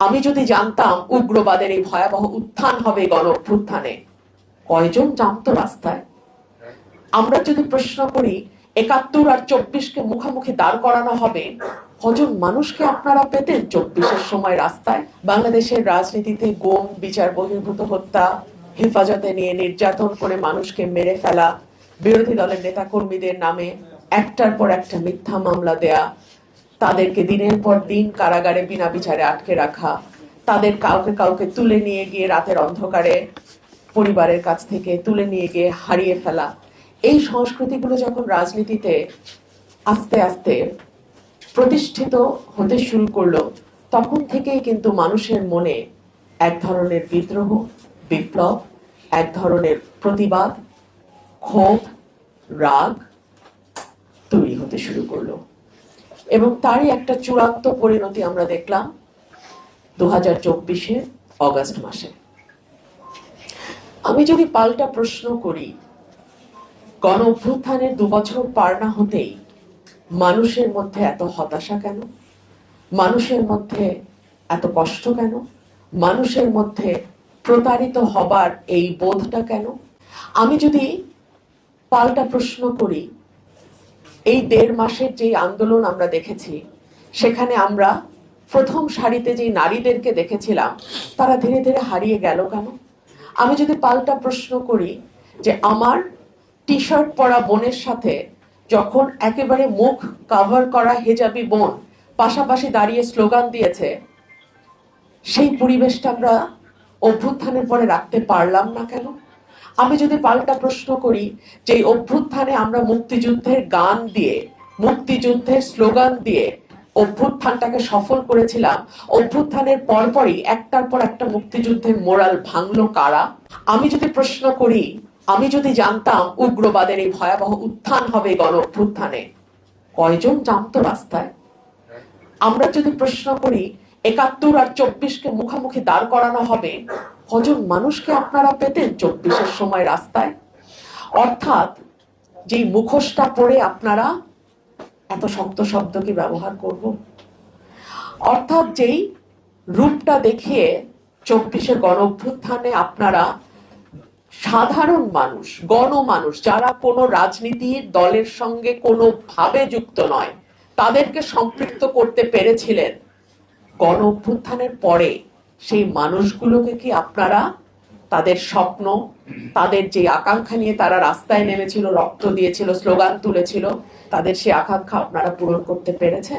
আমি যদি জানতাম উগ্রবাদের এই ভয়াবহ উত্থান হবে গণ অভ্যুত্থানে, কয়জন জানতো রাস্তায়? আমরা যদি প্রশ্ন করি ৭১ আর ২৪-কে মুখোমুখি দাঁড় করানো হবে, কজন মানুষকে আপনারা পেতেন ২৪-এর সময় রাস্তায়? বাংলাদেশের রাজনীতিতে গুম, বিচার বহির্ভূত হত্যা, হেফাজতে নিয়ে নির্যাতন করে মানুষকে মেরে ফেলা, বিরোধী দলের নেতাকর্মীদের নামে একটার পর একটা মিথ্যা মামলা দেয়া, তাদেরকে দিনের পর দিন কারাগারে বিনা বিচারে আটকে রাখা, তাদের কাউকে কাউকে তুলে নিয়ে গিয়ে রাতের অন্ধকারে পরিবারের কাছ থেকে তুলে নিয়ে গিয়ে হারিয়ে ফেলা, এই সংস্কৃতিগুলো যখন রাজনীতিতে আস্তে আস্তে প্রতিষ্ঠিত হতে শুরু করলো, তখন থেকেই কিন্তু মানুষের মনে এক ধরনের বিদ্রোহ, বিপ্লব, এক ধরনের প্রতিবাদ, ক্ষোভ, রাগ তৈরি হতে শুরু করলো। এবং তারই একটা চূড়ান্ত পরিণতি আমরা দেখলাম ২০২৪-এর অগাস্ট মাসে। আমি যদি পাল্টা প্রশ্ন করি, গণ অভ্যুত্থানের ২ বছর পার না হতেই মানুষের মধ্যে এত হতাশা কেন? মানুষের মধ্যে এত কষ্ট কেন? মানুষের মধ্যে প্রতারিত হবার এই বোধটা কেন? আমি যদি পাল্টা প্রশ্ন করি, এই ১.৫ মাসের যে আন্দোলন আমরা দেখেছি, সেখানে আমরা প্রথম সারিতে যে নারীদেরকে দেখেছিলাম, তারা ধীরে ধীরে হারিয়ে গেল কেন? আমি যদি পাল্টা প্রশ্ন করি যে আমার টি শার্ট পরা বোনের সাথে যখন একেবারে মুখ কভার করা হেজাবি বোন পাশাপাশি দাঁড়িয়ে স্লোগান দিয়েছে, সেই পরিবেশটা আমরা অভ্যুত্থানের পরে রাখতে পারলাম না কেন? আমি যদি পাল্টা প্রশ্ন করি যে অভ্যুত্থানে আমরা মুক্তিযুদ্ধের গান দিয়ে, মুক্তিযুদ্ধের স্লোগান দিয়ে অভ্যুত্থানটাকে সফল করেছিলাম, অভ্যুত্থানের পরপরই একটার পর একটা মুক্তিযুদ্ধের মোরাল ভাঙলো কারা? আমি যদি প্রশ্ন করি, আমি যদি জানতাম উগ্রবাদের এই ভয়াবহ উত্থান হবে গণ অভ্যুত্থানে, কয়জন জানতো রাস্তায়? আমরা যদি প্রশ্ন করি ৭১ আর ২৪-কে মুখোমুখি দাঁড় করানো হবে, কজন মানুষকে আপনারা পেতেন ২৪-এর সময় রাস্তায়? অর্থাৎ যেই মুখোশটা পরে আপনারা এত শক্ত শব্দ কি ব্যবহার করব? অর্থাৎ যেই রূপটা দেখিয়ে ২৪-এর গণ অভ্যুত্থানে আপনারা সাধারণ মানুষ, গণমানুষ, যারা কোনো রাজনীতির দলের সঙ্গে কোনোভাবে যুক্ত নয়, তাদেরকে সম্পৃক্ত করতে পেরেছিলেন, গণ অভ্যুত্থানের পরে সেই মানুষগুলোকে কি আপনারা তাদের স্বপ্ন, তাদের যে আকাঙ্ক্ষা নিয়ে তারা রাস্তায় নেমেছিল, রক্ত দিয়েছিল, স্লোগান তুলেছিল, তাদের সেই আকাঙ্ক্ষা আপনারা পূরণ করতে পেরেছেন?